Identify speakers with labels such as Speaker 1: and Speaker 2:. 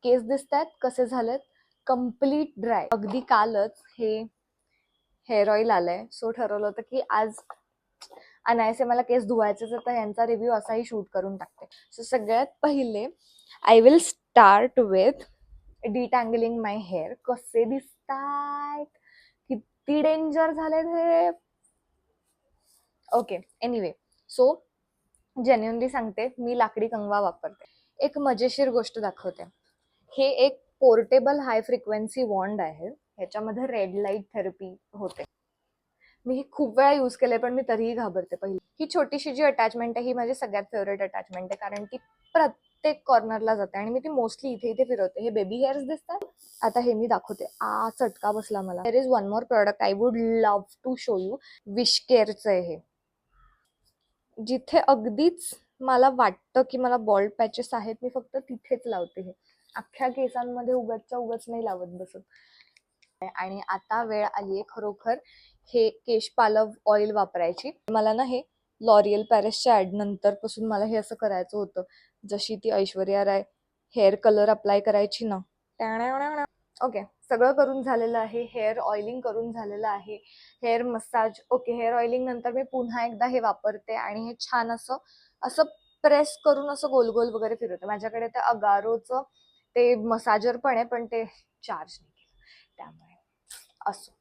Speaker 1: केस दिसतायत कसे झालेत, कम्प्लीट ड्राय. अगदी कालच हे हेअर ऑइल आलंय, सो ठरवलं होतं की आज अनायसे मला केस धुवायचे तर यांचा रिव्ह्यू असाही शूट करून टाकते. सो सगळ्यात पहिले I will start with detangling my hair. कसे दिसतायत, किती डेंजर झालेत हे. ओके, एनिवे, सो जेन्युइनली सांगते, मी लाकडी कंगवा वापरते. एक मजेशीर गोष्ट दाखवते. हे एक पोर्टेबल हाय फ्रिक्वेन्सी वॉन्ड आहे. ह्याच्यामध्ये रेड लाईट थेरपी होते. मी ही खूप वेळा यूज केले, पण मी तरीही घाबरते. पहिली ही छोटीशी जी अटॅचमेंट आहे ही माझी सगळ्यात फेवरेट अटॅचमेंट आहे, कारण ती प्रत्येक कॉर्नरला जाते आणि मी ती मोस्टली इथे इथे फिरवते. हे बेबी हेअर्स दिसतात. आता हे मी दाखवते. चटका बसला मला. There is one more product I would love to show you. विश केअरचं आहे हे. जिथे अगदीच मला वाटतं की मला बॉल्ड पॅचेस आहेत, मी फक्त तिथेच लावते. हे अख्ख्या केसांमध्ये उगाचच्या उगाच नाही लावत बसत. आणि आता वेळ आलीये खरोखर हे केश पालव ऑइल वापरायची. मला ना हे लॉरियल पॅरिसच्या ऍड नंतर पासून मला हे असं करायचं होतं. जशी ती Aishwarya Rai hair colour apply करायची ना. ओके, सगळं करून झालेलं आहे. हेअर ऑइलिंग करून झालेलं आहे. Hair massage okay. Hair oiling नंतर मी पुन्हा एकदा हे वापरते आणि हे छान असं असं प्रेस करून असं गोल गोल वगैरे फिरवते. माझ्याकडे ते अगारोचं ते मसाजर पण आहे, पण ते चार्ज नाही केलं त्यामुळे असं.